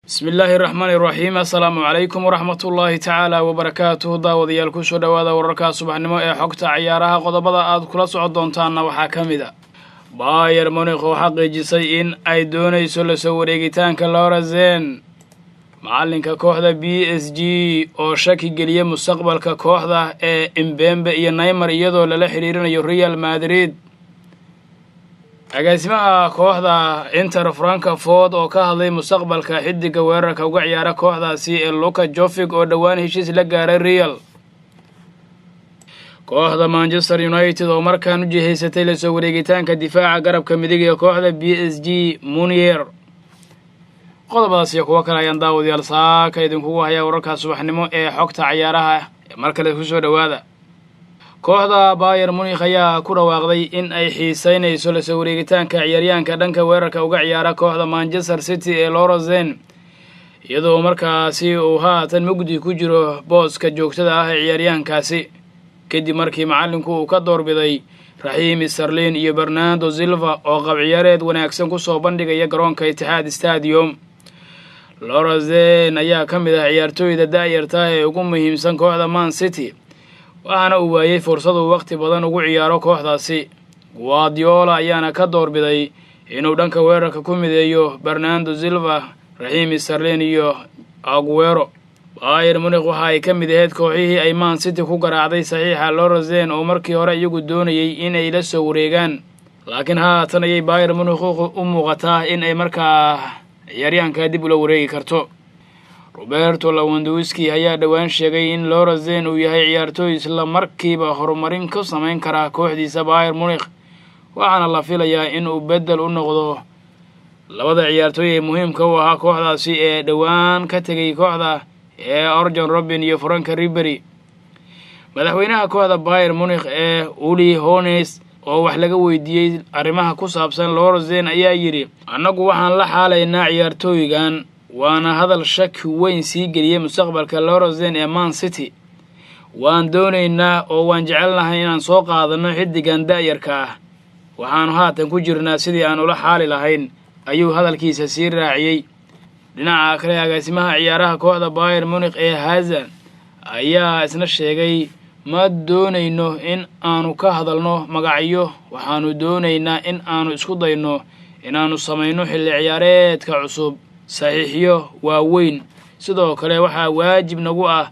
بسم الله الرحمن الرحيم السلام عليكم ورحمة الله تعالى وبركاته داوديال كسو دوادا ورركا subaxnimo ee xogta ciyaaraha qodobada aad kula socon doontaana waxaa ka mid ah Bayern Munich oo xaqiijisay in ay doonayso la soo wareegitaanka Lorenzen macalinka kooxda PSG oo shaki geliyay mustaqbalka kooxda ee Mbappe iyo Neymar iyadoo lala xiriirinayo Real Madrid agaasimaha kooxda Inter Frankfurt oo ka hadlay mustaqbalka xidiga weerarka uga ciyaara kooxdaasi ee Luka Jovic oo dhawaan heshiis la gaaray Real kooxda Manchester United oo markaan u jihaysatay la soo wareegitaanka difaaca garabka midig ee kooxda PSG Munier qodobadaas iyo kuwa kale ayaan daawadayaal saaka idinku haya wararka subaxnimo ee xogta ciyaaraha markale ku soo dhawaada kooxda Bayern Munich ayaa ku dhawaaqday in ay xiisaynayso la soo wareegitaanka ciyaaryahanka dhanka weerarka uga ciyaara kooxda Manchester City ee Lorenzen iyadoo markaasi uu haatan mugdi ku jiro booska joogtada ah ee ciyaaryahankaasi kadib markii macalinku uu ka doorbiday Raheem Sterling iyo Bernardo Silva oo qab ciyaareed wanaagsan ku soo bandhigaya garoonka Etihad Stadium Lorenzen ayaa ka mid ah ciyaartooyda daayarta ee ugu muhiimsan kooxda Man City waxaana uu waayay fursad uu waqti badan ugu ciyaaro kooxdaasi Guardiola ayaana ka doorbiday inuu dhanka weerarka ku mideeyo Bernardo Silva Raheem Sterling iyo Aguero Bayern Munich waxa ay ka mid ahayd kooxihii ay Man City ku garaacday saxiixa Lorenzen oo markii hore iyagu doonayay in ay la soo wareegaan laakiin haatan ayay Bayern Munich u muuqataa in ay markaa ciyaaryahanka dib ula wareegi karto Roberto Lewandowski ayaa dhawaan sheegay in Lorenzen uu yahay ciyaartooy isla markiiba horumarin ka sameyn kara kooxdiisa Bayern Munich waxaana la filayaa in uu bedel u noqdo labada ciyaartooy ee muhiimka u ahaa kooxdaasi ee dhawaan ka tagay kooxda ee Arjen Robben iyo Frank Ribery madaxweynaha kooxda Bayern Munich ee Uli Hoeneß oo wax laga weydiiyay arrimaha ku saabsan Lorenzen ayaa yiri anagu waxaan la xaalaynaa ciyaartooygan waana hadal shaki weyn sii geliyay mustaqbalka Lorenzen ee Man City waan doonaynaa oo waan jecelnahay inaan soo qaadano xidigan daayarka ah waxaan haatan ku jirnaa sidii aan ula xaali lahayn ayuu hadalkiisa sii raaciyay dhinaca kale agaasimaha ciyaaraha kooxda Bayern Munich ee Hazard ayaa isna sheegay ma doonayno in aanu ka hadalno magacyo waxaanu doonaynaa in aanu isku dayno inaanu sameeyno xilli ciyaareedka cusub saxiixiyo waaweyn sidoo kale waxaa waajib nagu ah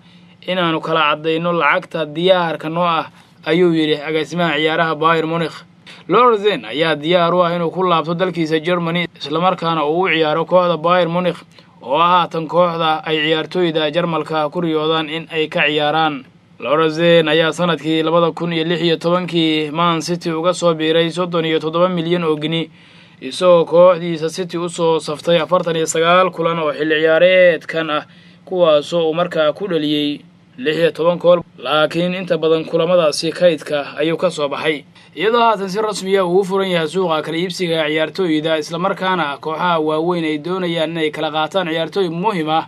inaanu kala cadeyno lacagta diyaarka noo ah ayuu yiri agaasimaha ciyaaraha Bayern Munich Lorenzen ayaa diyaar u ah inuu ku laabto dalkiisa Germany isla markaana uu u ciyaaro kooxda Bayern Munich oo haatan kooxda ay ciyaartooyda Jarmalka ku riyoodaan in ay ka ciyaaraan Lorenzen ayaa sanadkii 2016 Man City uga soo biiray 37 milyan oo gini isagoo kooxdiisa City u soo saftay 49 kulan oo xilli ciyaareedkan ah kuwaasoo uu markaa ku dhaliyay 16 gool laakiin inta badan kulamadaasi kaydka ayuu ka soo baxay iyadoo haatan si rasmi ah uu furan yahay suuqa kala iibsiga ciyaartooyda isla markaana kooxaha waaweyn ay doonayaan inay kala qaataan ciyaartooy muhiim ah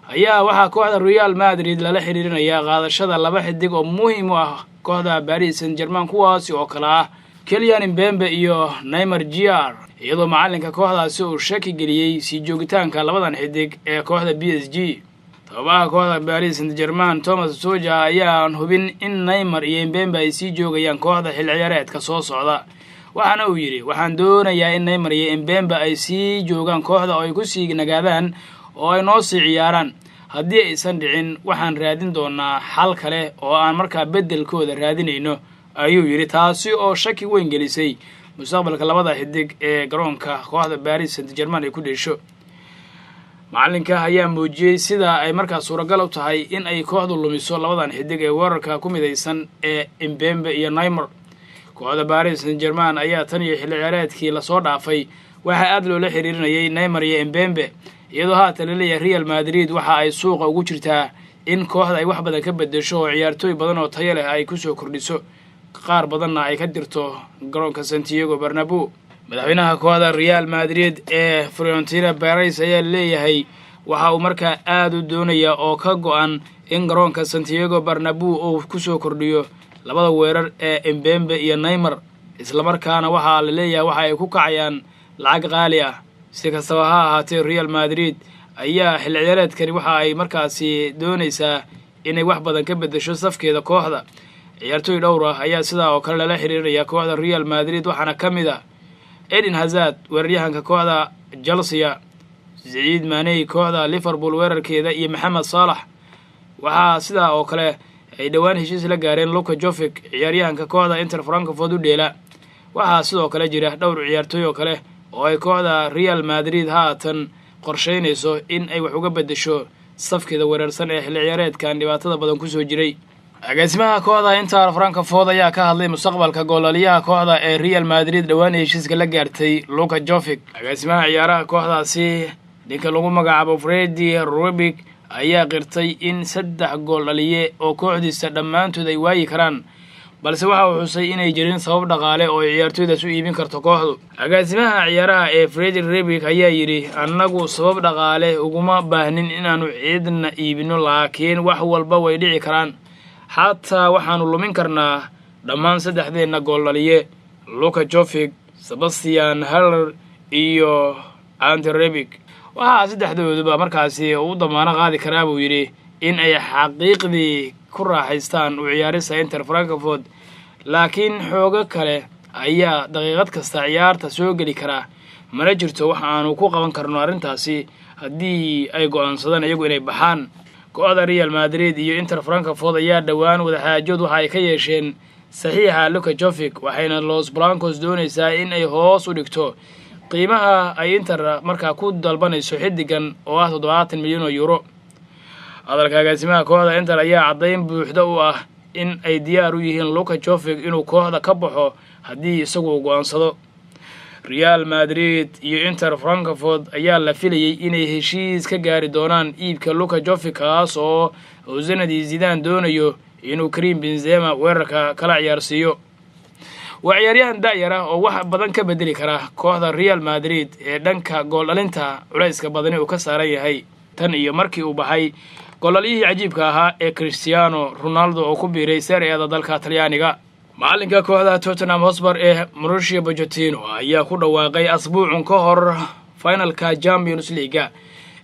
ayaa waxaa kooxda Real Madrid lala xiriirinaya qaadashada laba xidig oo muhiim u ah kooxda Paris Saint-Germain kuwaasi oo kala ah Kylian Mbappe iyo Neymar Jr iyadoo macalinka kooxdaasi uu shaki geliyay si joogitaanka labadan xidig ee kooxda PSG tabaha kooxda Paris Saint-Germain Thomas Tuchel ayaa hubin in Neymar iyo Mbappe ay sii joogayaan kooxda xilli ciyaareedka soo socda waxaana uu yiri waxaan doonayaa in Neymar iyo Mbappe ay sii joogaan kooxda oo ay ku sii nagaadaan oo ay noo sii ciyaaraan haddii aysan dhicin waxaan raadin doonaa xal kale oo aan markaa bedelkooda raadinayno ayuu yiri taasi oo shaki weyn gelisay mustaqbalka labada xidig ee garoonka kooxda Paris Saint-Germain ay ku dheesho macalinka ayaa muujiyay sida ay markaa suuragal u tahay in ay kooxdu lumiso labadan xidig ee weerarka ku midaysan ee Mbappe iyo Neymar kooxda Paris Saint-Germain ayaa tan iyo xilli ciyaareedkii la soo dhaafay waxa aad loola xiriirinayay Neymar iyo Mbappe iyadoo haatan la leeyahay Real Madrid waxa ay suuqa ugu jirtaa in kooxda ay wax badan ka bedesho oo ciyaartooy badan oo tayo leh ay ku soo kordhiso qaar badanna ay ka dirto garoonka Santiago Bernabeu madaxweynaha kooxda Real Madrid ee Florentino Perez ayaa leeyahay waxa uu markaa aad u doonaya oo ka go'an in garoonka Santiago Bernabeu uu ku soo kordhiyo labada weerar ee Mbappe iyo Neymar isla markaana waxa la leeyahay waxa ay ku kacayaan lacag qaali ah si kastaba ha ahaatee Real Madrid ayaa xilli ciyaareedkani waxa ay markaasi doonaysaa inay wax badan ka beddesho safkeeda kooxda. ciyaartooy dhowr ah ayaa sidaa oo kale lala xiriiraya kooxda Real Madrid, waxaana ka mid ah Eden Hazard weeraryahanka kooxda Chelsea, Sadio Mane kooxda Liverpool weerarkeeda, iyo Mohamed Salah. waxaa sidaa oo kale ay dhowaan heshiis la gaareen Luka Jovic ciyaaryahanka kooxda Inter Frankfurt u dheela. waxaa sidoo kale jira dhowr ciyaartooy oo kale oo ay kooxda Real Madrid haatan qorsheynayso in ay wax uga beddesho safkeeda weerarsan ee xilli ciyaareedkan dhibaatada badan ku soo jiray. agaasimaha kooxda Inter Frankfurt ayaa ka hadlay mustaqbalka goolaliyaha kooxda ee Real Madrid dhowaan heshiiska la gaartay Luka Jovic. agaasimaha ciyaaraha kooxdaasi ninka lagu magacaabo Freddy Rubik ayaa qirtay in 3 gool dhaliye oo kooxdiisa dhammaantood ay waayi karaan, balse waxa uu xusay inay jirin sabab dhaqaale oo ciyaartooydaas u iibin karto kooxdu. agaasimaha ciyaaraha ee Freddy Rubik ayaa yidhi, annagu sabab dhaqaale uguma baahnin inaanu ciidna iibino, laakiin wax walba way dhici karaan. xataa waxaanu lumin karnaa dhammaan 3deena gool dhaliye, Luka Jovic, Sebastian Haller iyo Ante Rebic. waxaa 3dooduba markaasi u damaano qaadi karaa buu yidhi in ay xaqiiqdii ku raaxaystaan u ciyaarista Inter Frankfurt, laakiin xooga kale ayaa daqiiqad kasta ciyaarta soo geli karaa. mana jirto wax aanu ku qaban karno arrintaasi haddii ay go'aansadaan iyagu inay baxaan. kooxda Real Madrid iyo Inter Frankfurt ayaa dhowaan wadaxaajood waxa ay ka yeesheen saxiixa Luka Jovic, waxayna Los Blancos doonaysaa in ay hoos u dhigto qiimaha ay Inter markaa ku dalbanayso xidigan oo ah 70 milyan oo euro. hadalka agaasimaha kooxda Inter ayaa caddayn buuxda u ah in ay diyaar u yihiin Luka Jovic inuu kooxda ka baxo haddii isagu go'aansado. Real Madrid iyo Inter Frankfurt ayaa la filayay inay heshiis ka gaari doonaan iibka Luka Jovic, kaas oo Zinedine Zidane doonayo inuu Karim Benzema weerarka kala ciyaarsiiyo. waa ciyaaryahan da'yar ah oo wax badan ka bedeli kara kooxda Real Madrid ee dhanka gool dhalinta culayska badani uu ka saaran yahay tan iyo markii uu baxay goolalihii cajiibka ahaa ee Cristiano Ronaldo oo ku biiray Serie A dalka Talyaaniga. macalinka kooxda Tottenham Hotspur ee Mauricio Pochettino ayaa ku dhawaaqay asbuucun ka hor finalka Champions League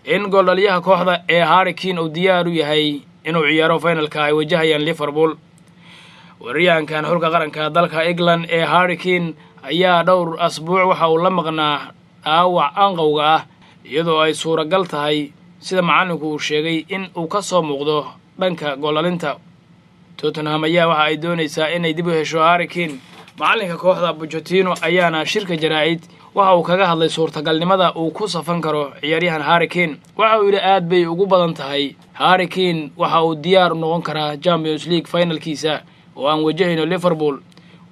in goolaliyaha kooxda ee Harry Kane uu diyaar u yahay inuu ciyaaro finalka ay wajahayaan Liverpool. weeraryahankan xulka qaranka dalka England ee Harry Kane ayaa dhowr asbuuc waxa uu la maqnaa dhaawac anqowga ah, iyadoo ay suuragal tahay sida macalinku uu sheegay in uu ka soo muuqdo dhanka goolalinta. Tottenham ayaa waxa ay doonaysaa inay dib u hesho Harry Kane. macalinka kooxda Pochettino ayaana shirka jaraa'id waxa uu kaga hadlay suurtagalnimada uu ku safan karo ciyaaryahan Harry Kane. waxa uu yidhi aad bay ugu badan tahay Harry Kane waxa uu diyaar u noqon karaa Champions League finalkiisa oo aan wajahayno Liverpool.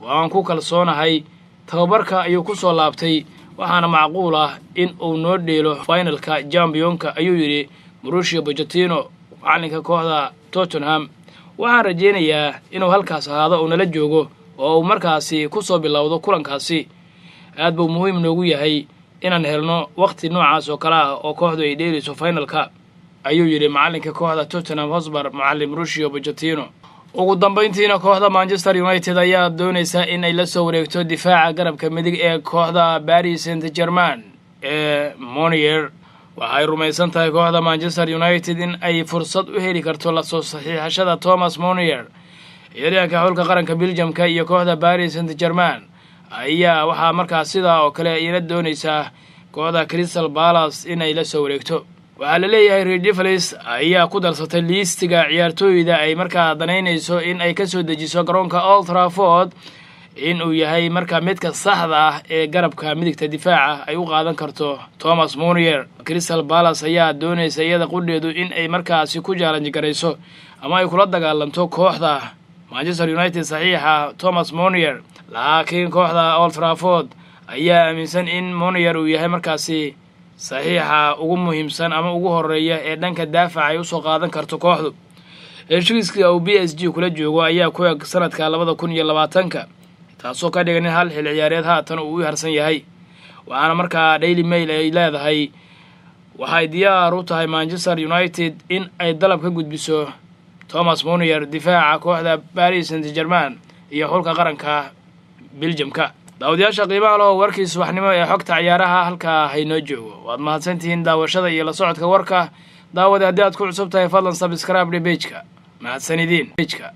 waan ku kalsoonahay tababarka ayuu ku soo laabtay, waxaana macquul ah in uu noo dheelo finalka championka, ayuu yidhi Mauricio Pochettino macalinka kooxda Tottenham. waxaan rajeynayaa inuu halkaas ahaado oo nala joogo oo uu markaasi ku soo bilowdo kulankaasi. aad buu muhiim noogu yahay inaan helno waqti noocaas oo kale ah oo kooxdu ay dheelayso finalka, ayuu yidhi macalinka kooxda Tottenham Hotspur macallin Mauricio Pochettino. ugu dambeyntiina kooxda Manchester United ayaa doonaysa in ay la soo wareegto difaaca garabka midig ee kooxda Paris Saint-Germain ee Monier. waxay rumaysan tahay kooxda Manchester United in ay fursad u heli karto la soo saxiixashada Thomas Monier. ciyaaryahanka xulka qaranka Belgiumka iyo kooxda Paris Saint-Germain ayaa waxaa markaas sidaa oo kale iyana doonaysaa kooxda Crystal Palace in ay la soo wareegto. waxaa la leeyahay Red Devils ayaa ku darsatay liistiga ciyaartooyda ay markaa danaynayso in ay ka soo dejiso garoonka Old Trafford in uu yahay markaa midka saxda ah ee garabka midigta difaaca ay u qaadan karto Thomas Monier. Crystal Palace ayaa doonaysa iyada qudheedu in ay markaasi ku challenge garayso ama ay kula dagaalanto kooxda Manchester United saxiixa Thomas Monier, laakiin kooxda Old Trafford ayaa aaminsan in Monier uu yahay markaasi saxiixa ugu muhiimsan ama ugu horeeya ee dhanka daafaca ay u soo qaadan karto kooxdu. heshiiska uu PSG kula joogo ayaa ku eg sanadka 2020, taasoo ka dhigan in hal xil ciyaareed haatan uu u harsan yahay. waxaana markaa Daily Mail ay leedahay waxay diyaar u tahay Manchester United in ay dalab ka gudbiso Thomas Monier difaaca kooxda Paris Saint-Germain iyo xulka qaranka Belgiumka. daawadayaasha qiimaha leh warkii subaxnimo ee xogta ciyaaraha halka haynoo joogo waad mahadsantihiin daawashada iyo la socodka warka daawada haddii aad ku cusub tahay fadlan subscribe page-ka mahadsanidin page-ka